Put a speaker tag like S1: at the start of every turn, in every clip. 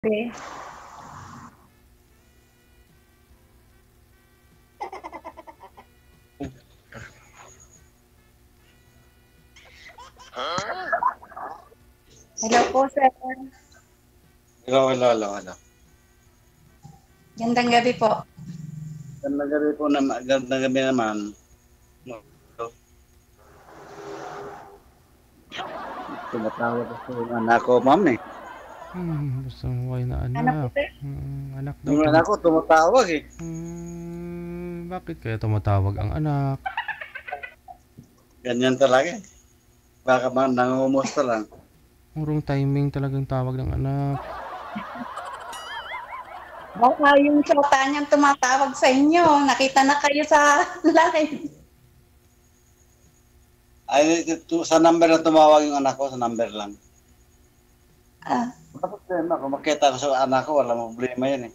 S1: Okay. Hello po, sir.
S2: Hello, hello, hello, hello.
S1: Gandang gabi po.
S2: Gandang gabi po naman, gandang gabi naman. Tumatawag kasi yung anak ko, ma'am eh.
S3: Basta buhay na
S1: Ano po,
S3: anak.
S1: sir?
S3: Anak daw
S2: Yung anak ko tumatawag eh.
S3: Bakit kaya tumatawag ang anak?
S2: Ganyan talaga eh. Baka man nangungumusta lang.
S3: Urong timing talagang tawag ng anak.
S1: Baka yung shota niyang tumatawag sa inyo. Nakita na kayo sa line.
S2: Ay, sa number na tumawag yung anak ko, sa number lang.
S1: Ah,
S2: Wala problema. Kung makita ko sa anak ko, walang problema yan eh.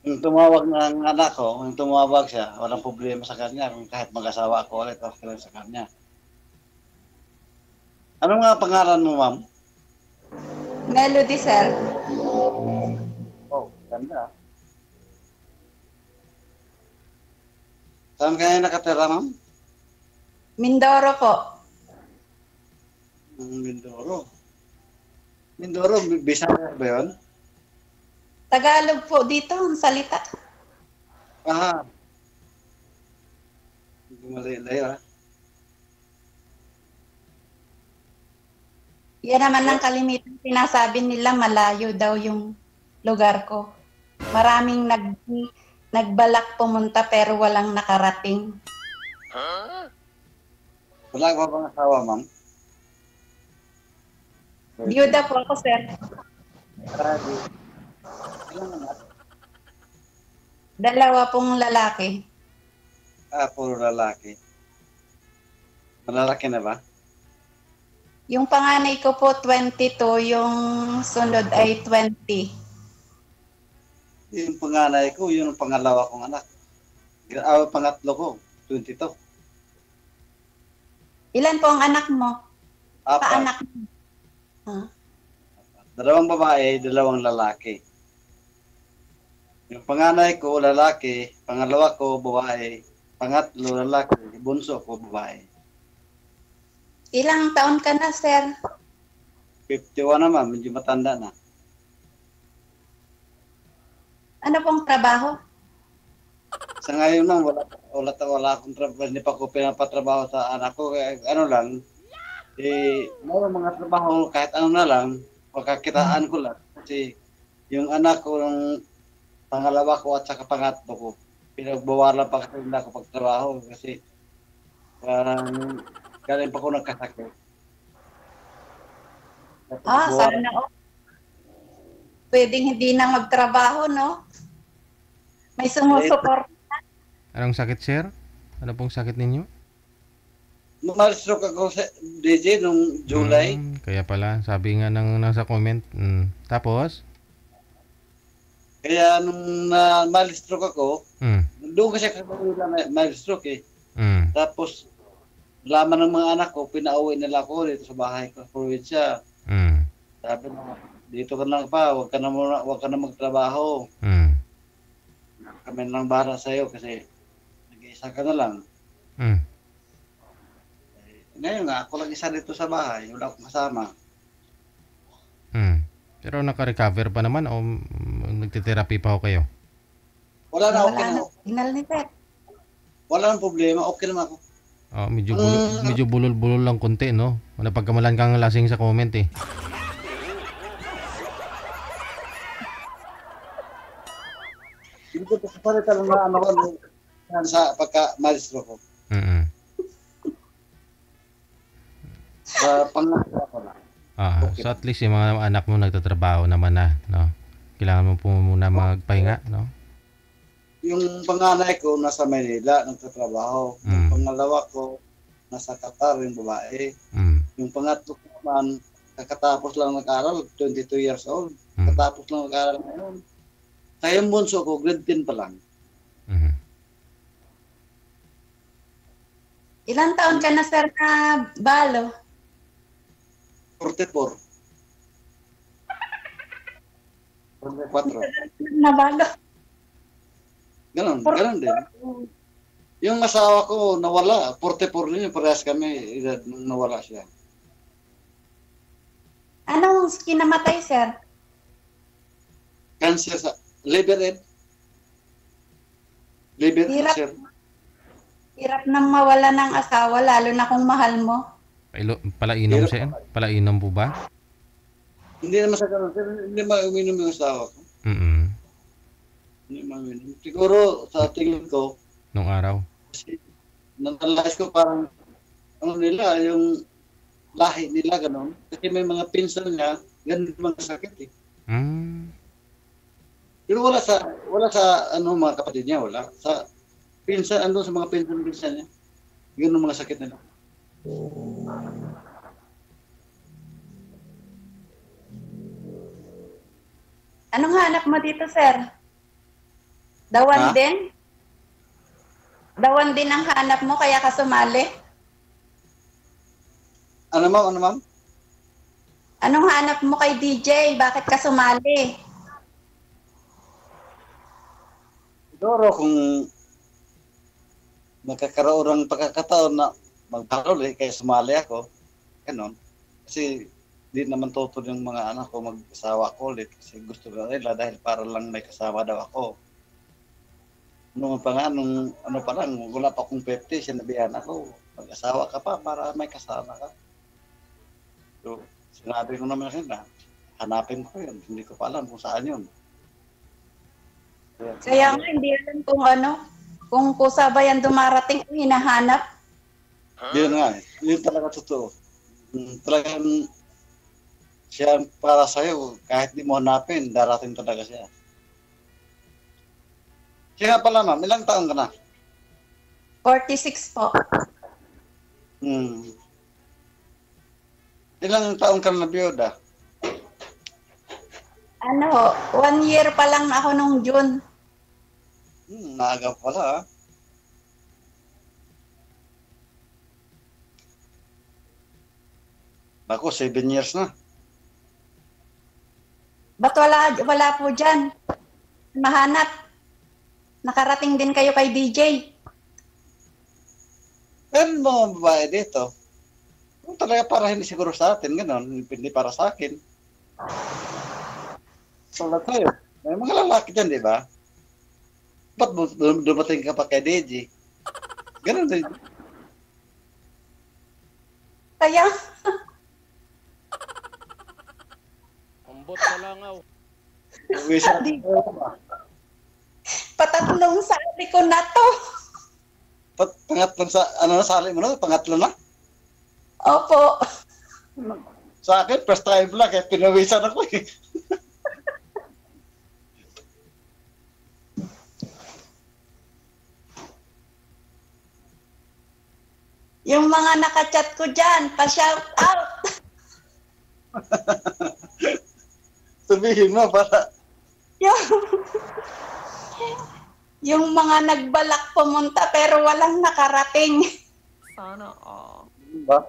S2: Yung tumawag ng anak ko, yung tumawag siya, walang problema sa kanya. Kung kahit mag-asawa ako ulit, okay lang sa kanya. Ano nga pangalan mo, ma'am?
S1: Melody, sir.
S2: Oh, ganda. Saan kayo nakatira, ma'am?
S1: Mindoro po.
S2: Mindoro. Mindoro, Bisaya ba yun?
S1: Tagalog po dito ang salita.
S2: Aha. Hindi malayo ah.
S1: Yan naman ang kalimitan. Sinasabi nila malayo daw yung lugar ko. Maraming nagbalak pumunta pero walang nakarating.
S2: Wala ka bang asawa, ma'am?
S1: Biyuda po ako, sir.
S2: Grabe. Ilan anak?
S1: Dalawa pong lalaki.
S2: Puro lalaki. Malalaki na ba?
S1: Yung panganay ko po 22, yung sunod ay 20.
S2: Yung panganay ko, yun ang pangalawa kong anak. Pangatlo ko, 22.
S1: Ilan po ang anak mo?
S2: Apat.
S1: Paanak mo? Huh?
S2: Dalawang babae, dalawang lalaki. Yung panganay ko, lalaki. Pangalawa ko, babae. Pangatlo, lalaki. Bunso ko, babae.
S1: Ilang taon ka na, sir?
S2: 51 naman, medyo matanda na.
S1: Ano pong trabaho?
S2: Sa ngayon lang, wala akong trabaho, hindi pa ko pinapatrabaho sa anak ko. Kaya, ano lang, may mga trabaho, kahit ano na lang, pagkakitaan ko lang. Kasi yung anak ko, yung pangalawa ko at saka pangatlo ko, pinagbawalan pa kasi hindi ako pagtrabaho kasi parang galing pa ko nagkasakit.
S1: Sana pwedeng hindi na magtrabaho, no? May sumusuport.
S3: Anong sakit, sir? Ano pong sakit ninyo?
S2: Mal-stroke ako sa DJ nung July.
S3: Kaya pala, sabi nga ng nasa comment. Tapos?
S2: Kaya nung mal-stroke ako,
S3: Mm.
S2: doon kasi ako na mal-stroke eh.
S3: Mm.
S2: Tapos, laman ng mga anak ko, pinauwi nila ako dito sa bahay ko sa probinsya.
S3: Mm.
S2: Sabi na, dito ka lang pa, wag ka na magtrabaho.
S3: Mm.
S2: Kami lang bahala sa'yo kasi nag-iisa ka na lang.
S3: Mm.
S2: Ngayon nga, ako lang isa dito sa bahay, wala akong kasama.
S3: Pero naka-recover pa naman o nagte-therapy pa ho kayo?
S2: Wala na, okay
S1: Wala
S2: na.
S1: na. Signal ni sir.
S2: Wala nang problema, okay naman ako.
S3: Medyo bulol-bulol lang konti, no? Napagkamalan kang lasing sa comment eh.
S2: Hindi ko pasalitan ng ano ko sa pagka-malistro ko.
S3: Mm.
S2: Sa pangalawa ko na. Okay.
S3: So at least yung mga anak mo nagtatrabaho naman na, no? Kailangan mo po muna magpahinga, no?
S2: Yung panganay ko nasa Manila, nagtatrabaho. Yung pangalawa ko, nasa Qatar, yung babae. Yung pangatlo ko naman, kakatapos lang nag-aral, 22 years old. Kakatapos lang nag-aral ngayon. Kaya yung bunso ko, grade 10 pa lang.
S1: Ilang taon ka na, sir, na balo?
S2: 44. 24.
S1: Nabalo.
S2: Ganon din. Yung asawa ko nawala, 44 din yung parehas kami, edad nung nawala siya.
S1: Anong kinamatay, sir?
S2: Cancer sa liver, Ed. Liver
S1: Hirap.
S2: cancer.
S1: Hirap nang mawala ng asawa, lalo na kung mahal mo.
S3: Palainom siya? Palainom po ba?
S2: Hindi naman sa ganun, sir. Hindi mauminom yung asawa ko. Hindi mauminom. Siguro sa tingin ko,
S3: Nung araw?
S2: kasi nanalas ko parang ano nila, yung lahi nila ganun. Kasi may mga pinsan niya, ganun mga sakit eh. Pero wala sa ano mga kapatid niya, wala. Sa pinsan, andun sa mga pinsan niya. Ganun mga sakit nila.
S1: Anong hanap mo dito, sir? Dawan
S2: Ha?
S1: din? Dawan din ang hanap mo, kaya ka sumali?
S2: Ano ma'am?
S1: Anong hanap mo kay DJ? Bakit ka sumali?
S2: Siguro kung magkakaroon ng pagkakataon na magparol kaya sumali ako, ganun. Kasi di naman tutol yung mga anak ko mag-asawa ko ulit kasi gusto nila dahil para lang may kasama daw ako. Nung ano pa lang, wala pa akong 50, sinabihan ako, mag-asawa ka pa para may kasama ka. So, sinabi ko naman sila, hanapin ko yun, hindi ko pa alam kung saan yun.
S1: Kaya nga, hindi alam kung kusa ba yan dumarating ang hinahanap.
S2: Yun nga, yun talaga totoo. Talagang siya para sa'yo, kahit di mo hanapin, darating talaga siya. Siya nga pala ma'am, ilang taon ka na?
S1: 46 po.
S2: Ilang taon ka na biyuda?
S1: 1 year pa lang ako nung June.
S2: Naaga pala ha. Ako, 7 years na.
S1: Ba't wala po dyan? Mahanap. Nakarating din kayo kay DJ.
S2: Pero mga babae dito, talaga para hindi siguro sa atin, gano'n, hindi para sa akin. Tulad tayo, may mga lalaki dyan, di ba? Ba't dumating ka pa kay DJ? Gano'n din.
S1: Kaya,
S4: Ambot sa langaw.
S1: patatlong sabi ko na to.
S2: Pangatlong nasali mo na? Pangatlo na?
S1: Opo.
S2: Sa akin, first time lang, kaya pinawisan ako eh.
S1: Yung mga nakachat ko dyan, pa-shout out.
S2: Sabihin mo para
S1: Yung mga nagbalak pumunta pero walang nakarating.
S5: Sana all.
S2: ba?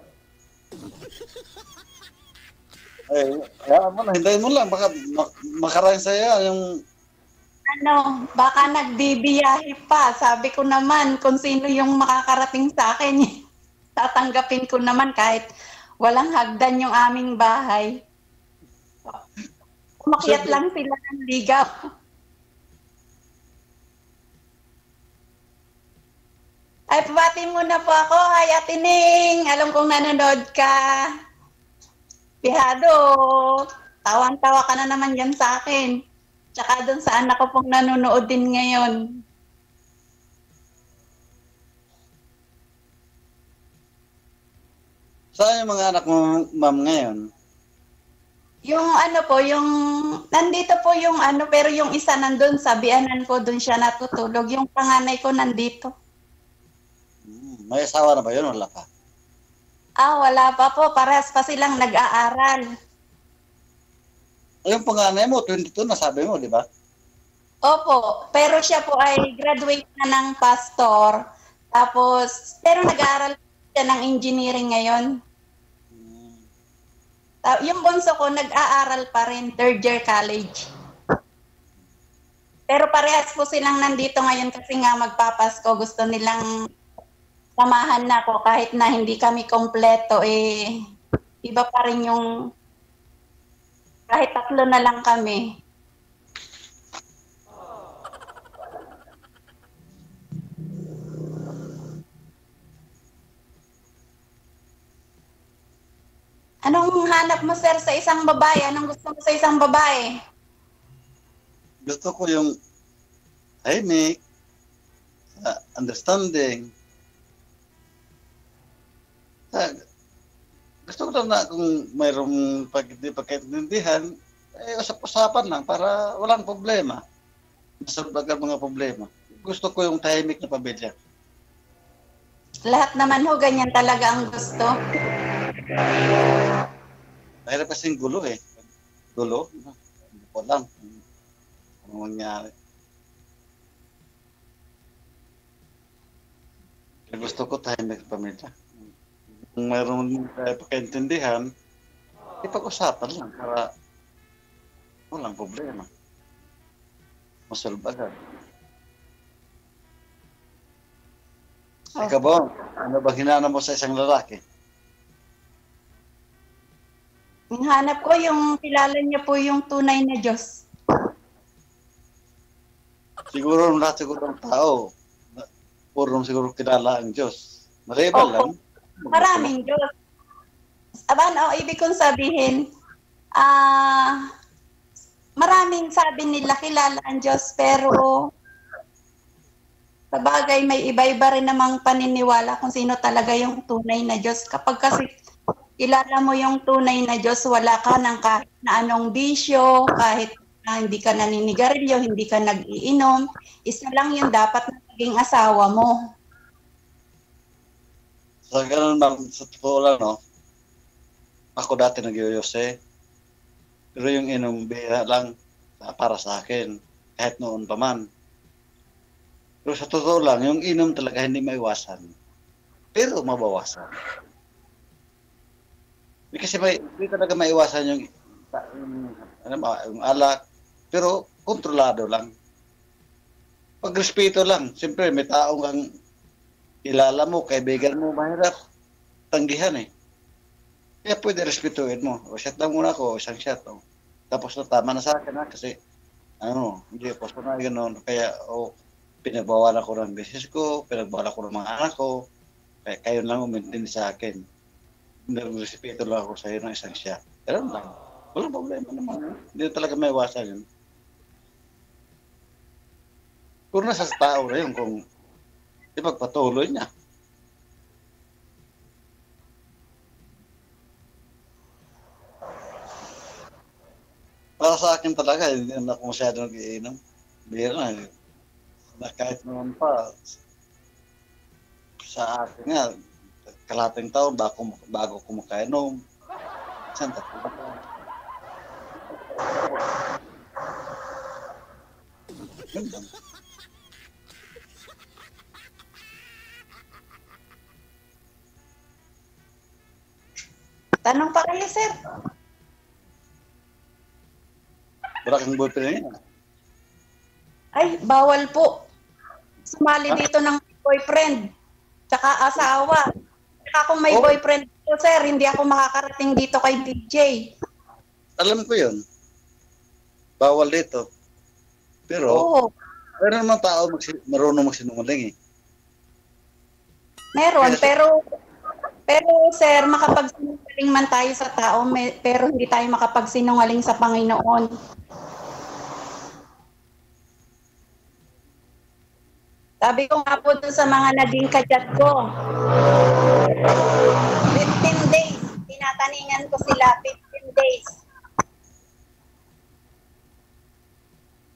S2: Kaya mo na, hintayin mo lang, baka makarain sa'yo yung
S1: Baka nagbibiyahe pa. Sabi ko naman, kung sino yung makakarating sa akin, tatanggapin ko naman kahit walang hagdan yung aming bahay. Umakyat lang sila ng ligaw. Ay, pabati muna po ako. Hi, Ate Ning. Alam kong nanonood ka. Pihado. Tawang-tawa ka na naman dyan sa akin. Tsaka doon sa anak ko pong nanonood din ngayon.
S2: Saan yung mga anak mo, ma'am, ngayon?
S1: Yung nandito po yung pero yung isa nandun, sa bianan ko, doon siya natutulog. Yung panganay ko nandito.
S2: May asawa na ba yun? Wala pa.
S1: Wala pa po. Parehas pa silang nag-aaral.
S2: Yung panganay mo, 22 na sabi mo, di ba?
S1: Opo. Pero siya po ay graduate na ng pastor. Tapos, pero nag-aaral siya ng engineering ngayon. Yung bunso ko, nag-aaral pa rin, third year college. Pero parehas po silang nandito ngayon kasi nga magpapasko. Gusto nilang samahan na ako kahit na hindi kami kompleto iba pa rin yung kahit 3 na lang kami. Anong hanap mo, sir, sa isang babae? Anong gusto mo sa isang babae?
S2: Gusto ko yung tahimik, understanding. Gusto ko lang na kung mayroong pagkaintindihan, usap-usapan lang para walang problema. Masabagan mga problema. Gusto ko yung tahimik na pamilya.
S1: Lahat naman ho, ganyan talaga ang gusto.
S2: Mahirap kasing gulo eh. Gulo? Hindi ko alam kung mangyari. Kaya gusto ko tahimik na pamilya. Kung mayroong pagkaintindihan, ipag-usapan lang para walang problema. Masolve agad. Ikaw ba, ano ba hinanap mo sa isang lalaki?
S1: Yung hanap ko, yung kilala niya po yung tunay na Diyos.
S2: Siguro lahat siguro ng tao, puro siguro kilala ang Diyos. Maliban lang.
S1: Maraming Diyos. Ibig kong sabihin, maraming sabi nila kilala ang Diyos, pero sa bagay may iba-iba rin namang paniniwala kung sino talaga yung tunay na Diyos. Kapag kasi kilala mo yung tunay na Diyos, wala ka ng kahit na anong bisyo, kahit na hindi ka naninigarilyo, hindi ka nag-iinom, isa lang yung dapat na maging asawa mo.
S2: So, ganun lang, sa totoo lang, no? Ako dati nag-yoyose. Pero yung inom bira lang para sa akin, kahit noon pa man. Pero sa totoo lang, yung inom talaga hindi maiwasan. Pero mabawasan. Kasi hindi talaga maiwasan yung alak, pero kontrolado lang. Pagrespeto lang. Siyempre, may taong kang kilala mo, kaibigan mo, mahirap tanggihan eh. Kaya pwede respetuhin mo. O shot lang muna ako, isang shot. O. Tapos na tama na sa akin ha, kasi hindi ako na gano'n. Kaya pinagbawal ako ng business ko, pinagbawal ako ng mga anak ko. Kaya kayo lang umintin sa akin. Respeto lang ako sa iyo ng isang shot. Pero lang. Walang problema naman. Hindi talaga may iwasan yun. Kung nasa tao na yun, kung ipagpatuloy niya. Para sa akin talaga, hindi na ako masyadong nag-iinom. Bira na. Na kahit naman pa, sa akin nga, kalating taon bago ko makainom. Saan tayo ba? Ganda.
S1: Tanong pa kayo, sir.
S2: Wala kang boyfriend niya.
S1: Ay, bawal po. Sumali dito ng boyfriend. Tsaka asawa. Tsaka kung may boyfriend po, sir, hindi ako makakarating dito kay DJ.
S2: Alam ko yun. Bawal dito. Pero, meron naman tao marunong magsinungaling eh.
S1: Meron, pero sir, makapagsinungaling man tayo sa tao, pero hindi tayo makapagsinungaling sa Panginoon. Sabi ko nga po doon sa mga naging kachat ko, 15 days, tinataningan ko sila, 15 days.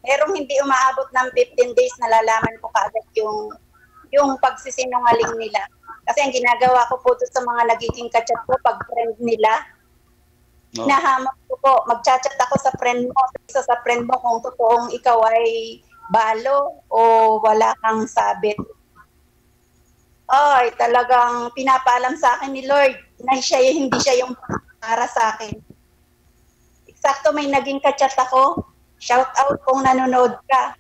S1: Merong hindi umaabot ng 15 days, nalalaman ko kaagad yung pagsisinungaling nila. Kasi ang ginagawa ko po doon sa mga nagiging kachat ko, pag friend nila, nahamon ko po, magchat-chat ako sa friend mo, isa sa friend mo kung totoong ikaw ay balo o wala kang sabit. Ay, talagang pinapaalam sa akin ni Lord na hindi siya yung para sa akin. Eksakto may naging kachat ako. Shout out kung nanonood ka.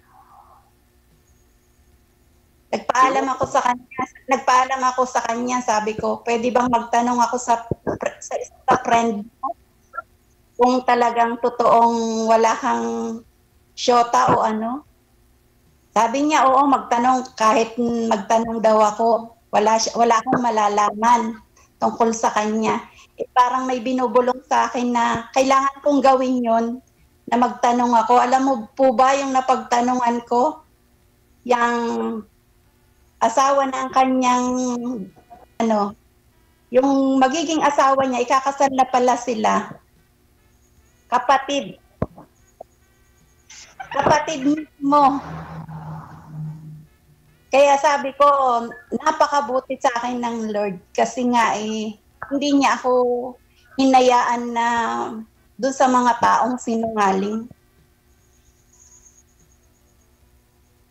S1: Nagpaalam ako sa kanya, sabi ko, pwede bang magtanong ako sa isa friend mo kung talagang totoong wala kang syota o ano? Sabi niya, oo, kahit magtanong daw ako, wala akong malalaman tungkol sa kanya. Parang may binubulong sa akin na kailangan kong gawin yon na magtanong ako. Alam mo po ba yung napagtanungan ko? Yung asawa ng kanyang, yung magiging asawa niya, ikakasal na pala sila. Kapatid mo. Kaya sabi ko, napakabuti sa akin ng Lord kasi nga hindi niya ako hinayaan na doon sa mga taong sinungaling.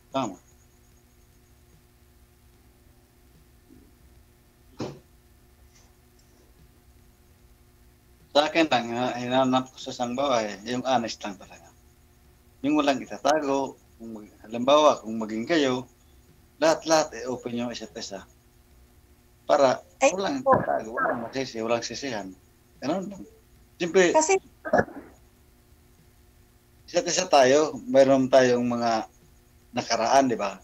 S2: Tama. Sa akin lang, hinanap ko sa sangbawa yung honest lang talaga. Yung walang itatago, halimbawa kung maging kayo, lahat open yung isa't isa. Para walang itatago, walang sisihan. Ganun lang. Siyempre,
S1: Kasi
S2: isa't isa tayo, mayroon tayong mga nakaraan, di ba?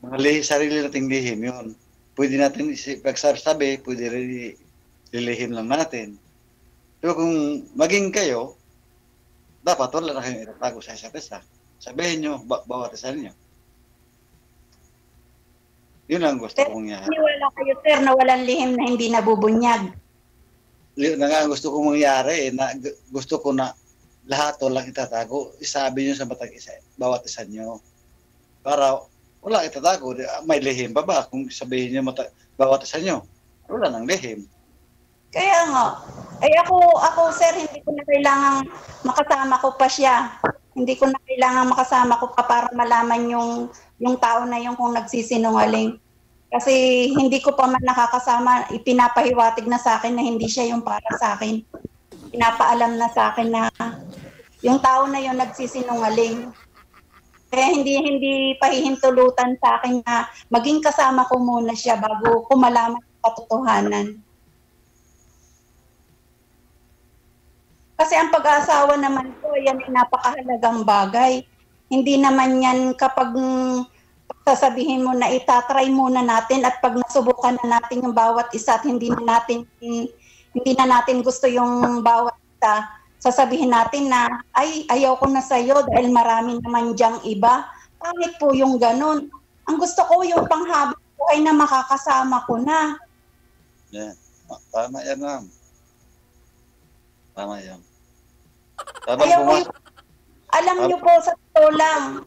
S2: Mga sarili nating lihim yun. Pwede natin pagsasabi, pwede rin lilihim lang natin. Pero kung maging kayo, dapat wala na kayong itatago sa isa't isa. Sabihin nyo, bawat isa niyo. Yun ang gusto kong yan.
S1: Wala kayo, sir, na walang lihim na hindi nabubunyag.
S2: Yun na nga gusto kong mangyari, na gusto ko na lahat walang itatago. Isabi nyo sa bawat isa nyo. Para wala itatago. May lihim pa ba? Kung sabihin nyo bawat isa nyo, wala nang lihim.
S1: Kaya nga, ako sir, hindi ko na kailangang makasama ko pa siya. Hindi ko na kailangang makasama ko pa para malaman yung tao na yung kung nagsisinungaling. Kasi hindi ko pa man nakakasama, ipinapahiwatig na sa akin na hindi siya yung para sa akin. Pinapaalam na sa akin na yung tao na yung nagsisinungaling. Kaya hindi pahihintulutan sa akin na maging kasama ko muna siya bago ko malaman yung katotohanan. Kasi ang pag-aasawa naman po, yan ay napakahalagang bagay. Hindi naman yan kapag sasabihin mo na itatry muna natin at pag nasubukan na natin yung bawat isa at hindi na natin gusto yung bawat isa, sasabihin natin na ayaw ko na sa'yo dahil marami naman diyang iba. Pangit po yung ganun. Ang gusto ko yung panghabang buhay na makakasama ko na.
S2: Yeah. Tama yan, ma'am. Tama yan.
S1: Alam niyo po, sa totoo lang,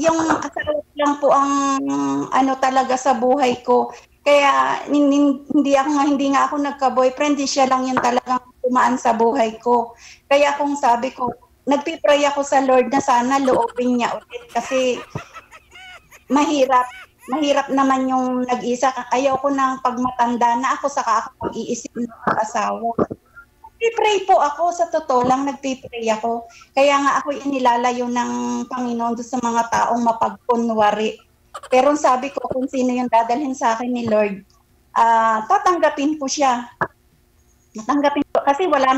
S1: yung asawa lang po ang talaga sa buhay ko. Kaya hindi nga ako nagka-boyfriend, siya lang yung talagang tumaan sa buhay ko. Kaya kung sabi ko, nagpipray ako sa Lord na sana loobin niya ulit kasi mahirap naman yung nag-isa. Ayaw ko nang pagmatanda na ako saka ako mag-iisip ng asawa. Nagpipray po ako, sa totoo lang, nagpipray ako. Kaya nga ako inilalayo ng Panginoon doon sa mga taong mapagkunwari. Pero sabi ko, kung sino yung dadalhin sa akin ni Lord, tatanggapin ko siya. Tatanggapin ko. Kasi wala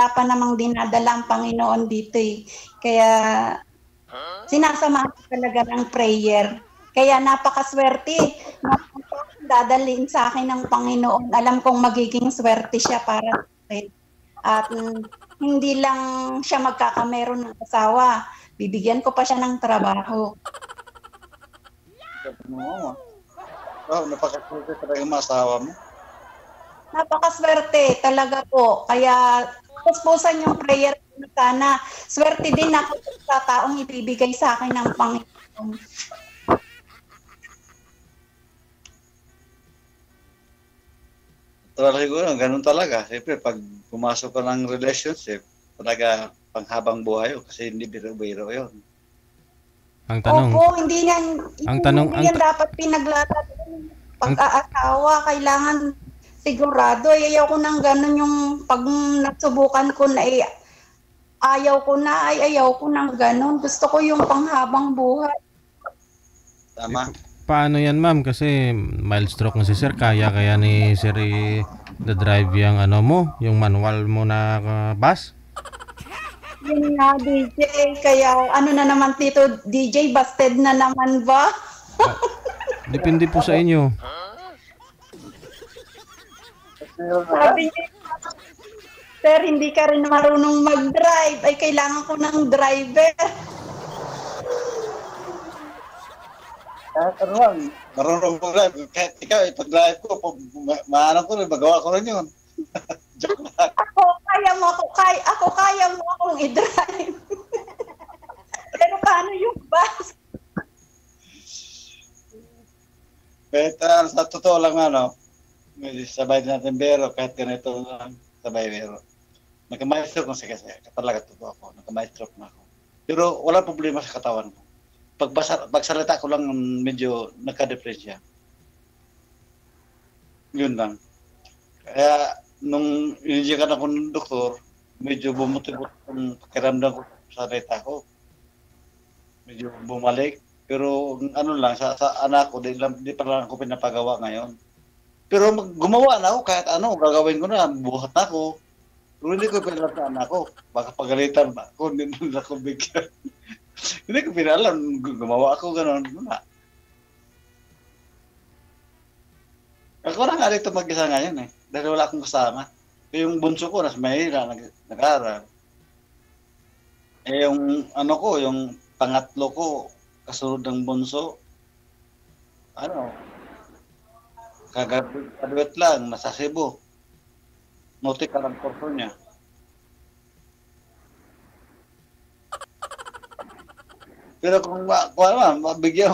S1: pa namang dinadala ang Panginoon dito eh. Kaya sinasamahan ko talaga ng prayer. Kaya napakaswerte. Dadalhin sa akin ng Panginoon. Alam kong magiging swerte siya para sa akin. At hindi lang siya magkakameron ng asawa. Bibigyan ko pa siya ng trabaho.
S2: Napakaswerte talaga yung asawa mo.
S1: Napakaswerte talaga po. Kaya puspusan yung prayer na sana. Swerte din ako sa taong ibibigay sa akin ng Panginoon.
S2: Siguro, ganun talaga. Siyempre, pag pumasok ka ng relationship, talaga panghabang buhay kasi hindi biro-biro yun.
S3: Ang tanong,
S1: Opo, hindi yan dapat pinaglalaro. Pag-aasawa, kailangan sigurado. Ayaw ko nang ganun yung pag nagsubukan ko na ayaw ko nang ganun. Gusto ko yung panghabang buhay.
S2: Tama.
S3: Paano yan, ma'am? Kasi mild stroke na si sir. Kaya ni sir drive yung ano mo, yung manual mo na bus?
S1: Yun nga, DJ. Kaya ano na naman dito, DJ, busted na naman ba?
S3: Depende po sa inyo.
S1: Sabi niya, sir, hindi ka rin marunong mag-drive. Ay, kailangan ko ng driver.
S2: Kahit ano lang, marunong mag-drive. Kahit ikaw, pag-drive ko, maano ko rin, magawa ko rin yun. Joke lang.
S1: Ako kaya mo akong i-drive. Pero paano yung bus?
S2: Pero sa totoo lang sabay natin bero, kahit ganito lang, sabay bero. Nagka-maestro kung sige, talaga totoo ako, nagka-maestro na ako. Pero wala problema sa katawan ko. Pagsalita ko lang medyo nagka-depresya. Yun lang. Kaya nung inijyakan ako ng doktor, medyo bumuti-buti ang pakiramdam ko sa salita ko. Medyo bumalik. Pero ano lang, sa anak ko, di pa lang ako pinapagawa ngayon. Pero gumawa na ako, kahit ano, gagawin ko na, buhat na ako. Pero hindi ko pinalam sa anak ko. Baka pagalitan ba ako, hindi na ako bigyan. Hindi ko pinalam, gumawa ako, gano'n. Ako na nga dito mag-isa ngayon dahil wala akong kasama. Yung bunso ko, nasa Manila, nag-aaral. Yung ano ko, yung pangatlo ko, kasunod ng bunso, kagaduet lang, nasa Cebu. Muti ka lang kurso niya. Pero kung bigyan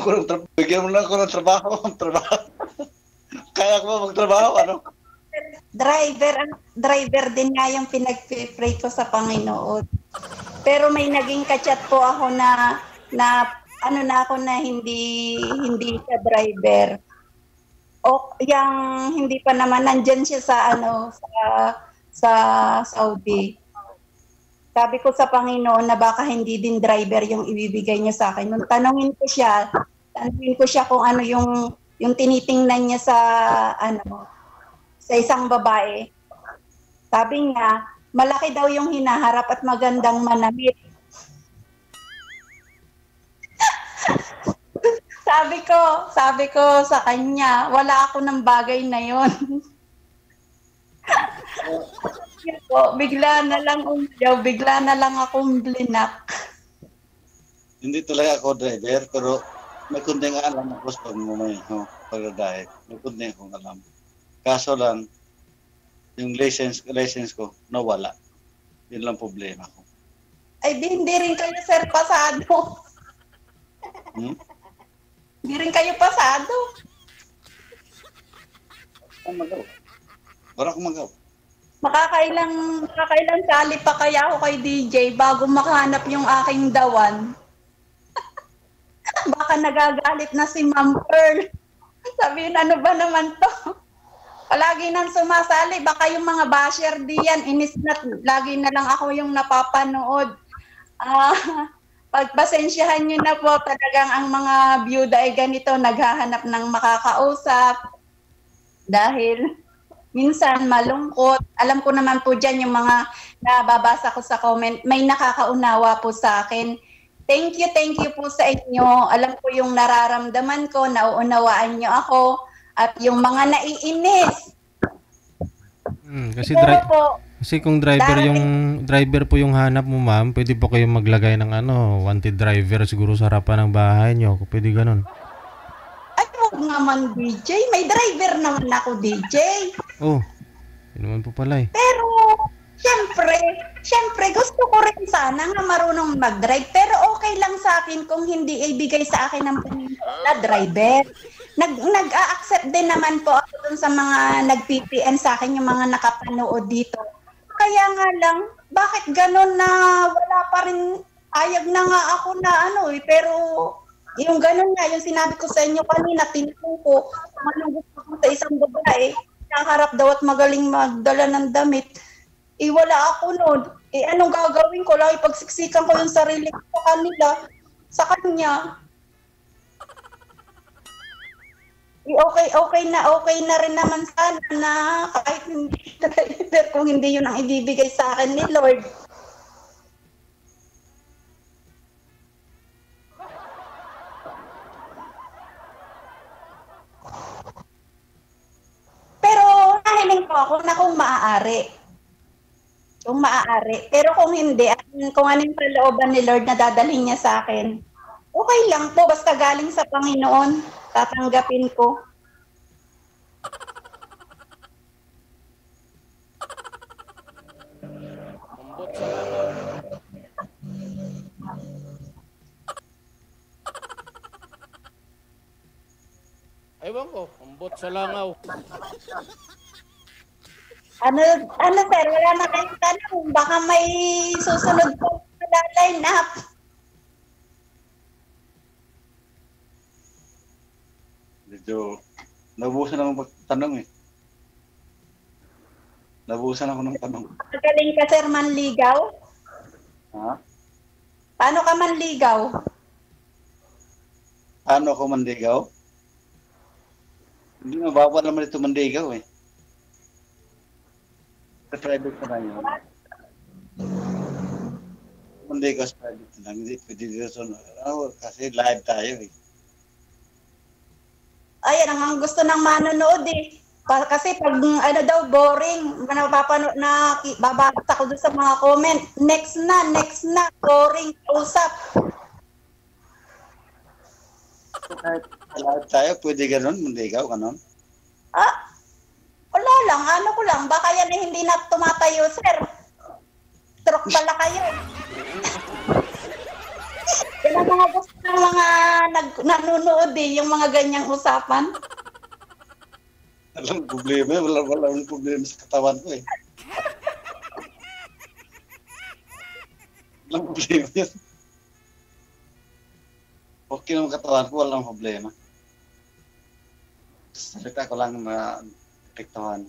S2: mo lang ako ng trabaho. Kaya ko magtrabaho,
S1: Driver din nga yung pinag-pray ko sa Panginoon. Pero may naging kachat po ako na ako na hindi siya driver. O yang hindi pa naman nandiyan siya sa Saudi. Sabi ko sa Panginoon na baka hindi din driver yung ibibigay niya sa akin. Nung tanungin ko siya kung ano yung tinitingnan niya sa isang babae. Sabi niya, malaki daw yung hinaharap at magandang manamit. Sabi ko sa kanya, wala ako ng bagay na yon. Bigla na lang akong blinak.
S2: Hindi talaga ako driver, pero may kunting alam ako sa pag-drive. May kunting akong alam. Kaso lang, yung license ko, nawala. Yun lang problema ko.
S1: Ay, hindi rin kayo, sir, pasado. Hindi rin kayo pasado.
S2: Wala akong magawa.
S1: Makakailang sali pa kaya ako kay DJ bago makahanap yung aking dawan. Baka nagagalit na si Ma'am Pearl. Sabihin, ano ba naman to? Palagi nang sumasali. Baka yung mga basher diyan, inis na, lagi na lang ako yung napapanood. Pagpasensyahan nyo na po, talagang ang mga byuda ay ganito, naghahanap ng makakausap. Dahil minsan malungkot. Alam ko naman po dyan yung mga nababasa ko sa comment, may nakakaunawa po sa akin. Thank you po sa inyo. Alam ko yung nararamdaman ko, nauunawaan nyo ako. At yung mga naiinis.
S3: Kasi kung driver po yung hanap mo, ma'am, pwede po kayong maglagay ng wanted driver siguro sa harapan ng bahay nyo. Pwede ganun.
S1: Ay, huwag naman, DJ. May driver naman ako, DJ.
S3: Oh, yun naman po pala
S1: Pero, syempre, gusto ko rin sana nga marunong mag-drive. Pero okay lang sa akin kung hindi ibigay sa akin ng na driver. Nag-a-accept din naman po ako dun sa mga nag-PPN sa akin, yung mga nakapanood dito. Kaya nga lang, bakit ganun na wala pa rin, ayag na nga ako na pero yung ganun nga, yung sinabi ko sa inyo kanina, tinanong ko, anong gusto ko sa isang babae, nakaharap daw at magaling magdala ng damit. Wala ako nun. Anong gagawin ko? Lagi pagsiksikan ko yung sarili ko sa kanya. Okay na rin naman sana na kahit hindi driver kung hindi yun ang ibibigay sa akin ni Lord. Pero nahiling po ako na kung maaari. Kung maaari. Pero kung hindi, kung ano yung kalooban ni Lord na dadalhin niya sa akin, okay lang po. Basta galing sa Panginoon, tatanggapin ko.
S4: Ambot sa langaw. Ewan ko, ambot sa langaw.
S1: Ano sir, wala na kayong tanong. Baka may susunod po na line up.
S2: Medyo, nabuhusan ako magtanong eh. Nabuhusan ako ng tanong.
S1: Magaling ka sir manligaw?
S2: Ha?
S1: Paano ka manligaw?
S2: Ano ako mandigaw? Hindi mababa naman ito mandigaw eh. Sa private na lang yun. Mandigaw sa private na lang. Hindi pwede dito sa kasi live tayo eh.
S1: Ayan ang gusto ng manonood eh. Kasi pag ano daw boring, napapanood na babasa ko doon sa mga comment. Next na, boring, usap.
S2: Kahit live tayo, pwede ganun, mandigaw, ganun.
S1: Wala lang, ano ko lang, baka yan eh, hindi na tumatayo, sir. Stroke pala kayo. Yan ang mga gusto ng mga nanonood eh, yung mga ganyang usapan.
S2: Walang problema, walang problema sa katawan ko eh. Walang problema yan. Okay naman katawan ko, walang problema. Salita ko lang na epektuhan.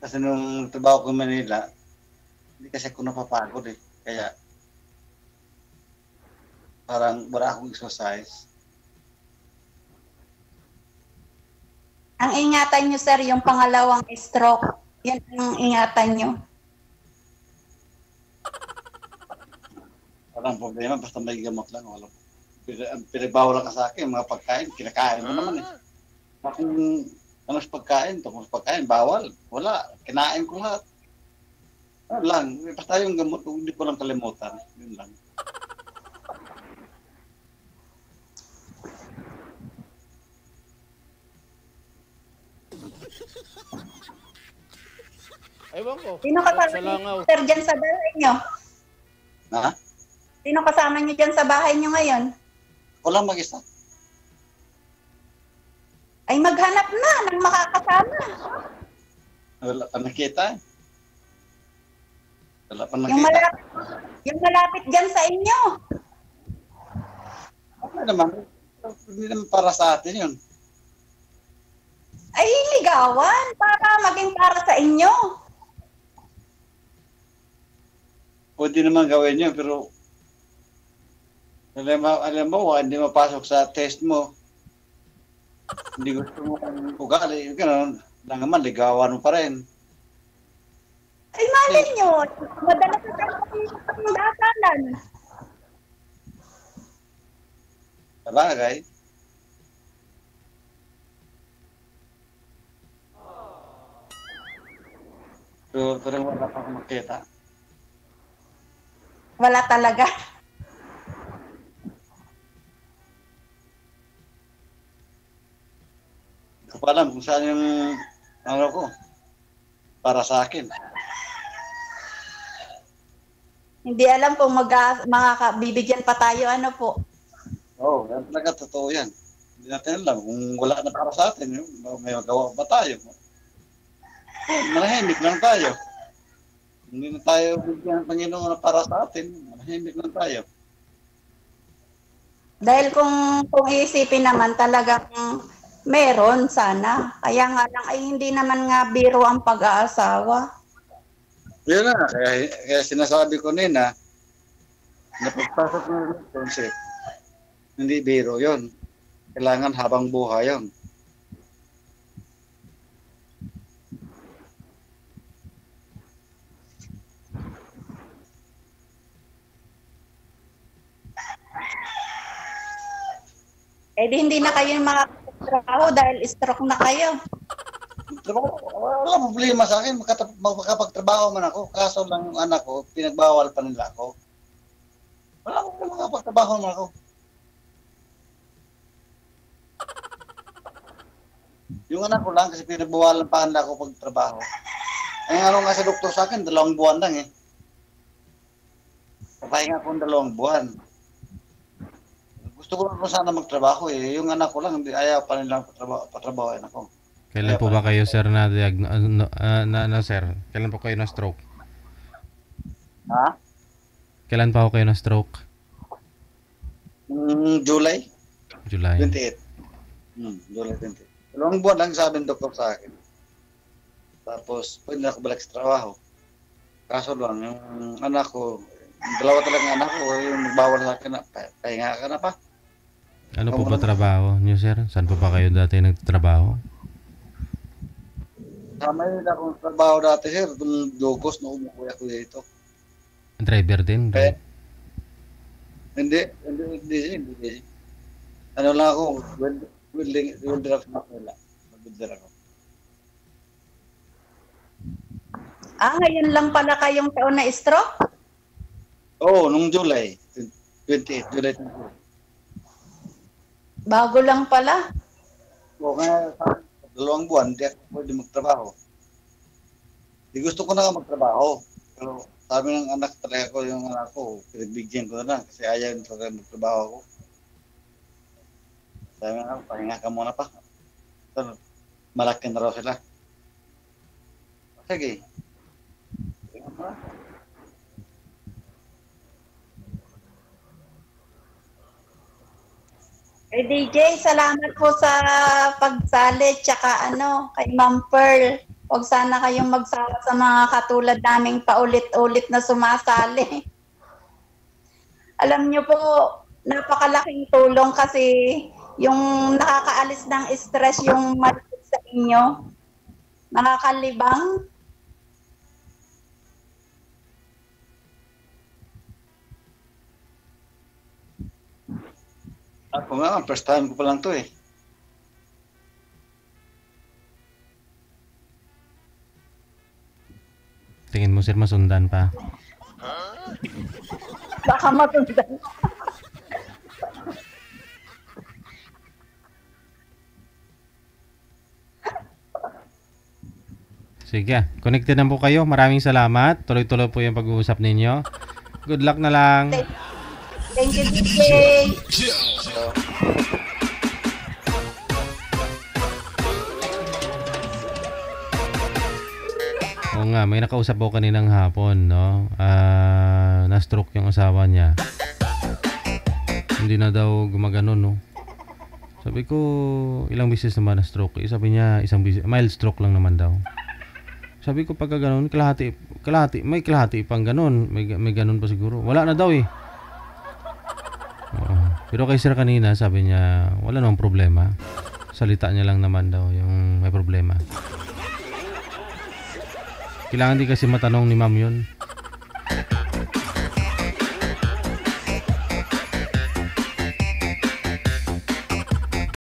S2: Kasi nung trabaho ko in Manila, hindi kasi ako napapagod eh. Kaya parang wala akong exercise.
S1: Ang ingatan nyo, sir, yung pangalawang stroke. Yan ang ingatan nyo.
S2: Walang problema, basta may gamot lang. Walang pinabawal ka sa akin, mga pagkain, kinakain mo naman eh. Kung ano sa pagkain, tungkol sa pagkain, bawal. Wala, kinain ko lahat. Ano lang, basta yung gamot, hindi ko lang kalimutan. Yun lang.
S4: Ewan ko,
S1: Sino
S4: ambot
S1: kasama
S4: sa langaw.
S1: nyo, sir, dyan sa bahay nyo?
S2: Ha?
S1: Sino kasama nyo dyan sa bahay nyo ngayon?
S2: Walang mag-isa.
S1: Ay maghanap na ng makakasama.
S2: Wala pa nakita. Wala pa
S1: Yung
S2: nakita.
S1: malapit dyan sa inyo.
S2: Ano naman? Hindi naman para sa atin yun.
S1: Ay ligawan para maging para sa inyo.
S2: Pwede naman gawin yun, pero alam mo, hindi mapasok sa test mo. Hindi gusto mo ang ugali, gano'n. Lang naman, ligawan mo pa rin.
S1: Ay malay nyo, madalas na ang datalan.
S2: Sabagay. Pero wala pa akong makita.
S1: Wala talaga.
S2: Hindi ko pa alam kung saan yung ano ko. Para sa akin.
S1: Hindi alam kung makakabibigyan pa tayo ano po.
S2: Oo, yan talaga totoo yan. Hindi natin alam kung wala na para sa atin. May magawa ba tayo? Manahimik lang tayo. Hindi na tayo bigyan ng Panginoon na para sa atin. Manahimik lang tayo.
S1: Dahil kung iisipin naman talagang meron sana. Kaya nga lang ay hindi naman nga biro ang pag-aasawa.
S2: Yun na, kaya sinasabi ko nina, na pagpasok ng relationship, Hindi biro yon. Kailangan habang buhay yon.
S1: Eh di hindi na kayo makakatrabaho dahil stroke na kayo.
S2: Wala problema sa akin. Makapagtrabaho man ako. Kaso lang yung anak ko, pinagbawal pa nila ako. Wala akong makapagtrabaho man ako. Yung anak ko lang kasi pinagbawalan pa nila ako pagtrabaho. Ay ano nga sa doktor sa akin, 2 buwan lang eh. Papahinga ko 2 buwan. Gusto ko lang sana magtrabaho eh. Yung anak ko lang, hindi ayaw pa nilang patrabahoin ako.
S3: Kailan po ba kayo, sir, sir? Kailan po kayo na stroke?
S2: Ha?
S3: Kailan pa ho kayo na stroke?
S2: July
S3: July.
S2: 28. July 28. 2 buwan lang sabi ng doktor sa akin. Tapos, pwede na ako balik sa trabaho. Kaso lang, yung anak ko, 2 talagang anak ko, yung nagbawal sa akin na, pahinga ka na pa.
S3: Ano po ba trabaho niyo, sir? Saan po ba kayo dati nagtatrabaho?
S2: May akong trabaho dati, sir. Itong Logos na umukuya ko dito.
S3: Driver din?
S2: Hindi. Ano lang ako, welder ako na wala. Mag-welder ako.
S1: Ngayon lang pala kayong taon na stroke?
S2: Oo, nung July 28. July 28.
S1: Bago lang pala.
S2: Oo, kaya sa 2 buwan, hindi ako pwede magtrabaho. Di gusto ko na nga magtrabaho. Pero sabi ng anak talaga ko, yung anak ko, pinagbigyan ko na kasi ayaw nito talaga magtrabaho ako. Sabi nga, pahinga ka muna pa. So, malaki na raw sila. Sige.
S1: Eh DJ, salamat po sa pagsali tsaka kay Ma'am Pearl. Huwag sana kayong magsawa sa mga katulad naming paulit-ulit na sumasali. Alam niyo po, napakalaking tulong kasi yung nakakaalis ng stress yung malapit sa inyo. Nakakalibang.
S2: Ako nga, first time ko pa lang to eh.
S3: Tingin mo, sir, masundan pa?
S1: Baka matundan.
S3: Sige, connected na po kayo. Maraming salamat. Tuloy-tuloy po yung pag-uusap ninyo. Good luck na lang.
S1: Thank you, DJ.
S3: Oo nga, may nakausap po kaninang hapon, no? Na-stroke yung asawa niya. Hindi na daw gumaganon, no? Sabi ko, ilang beses naman na-stroke? Sabi niya, mild stroke lang naman daw. Sabi ko, pagka ganon, may kalahati pang ganon. May ganon pa siguro. Wala na daw eh. Pero kay sir kanina, sabi niya, wala namang problema. Salita niya lang naman daw yung may problema. Kailangan din kasi matanong ni ma'am yun.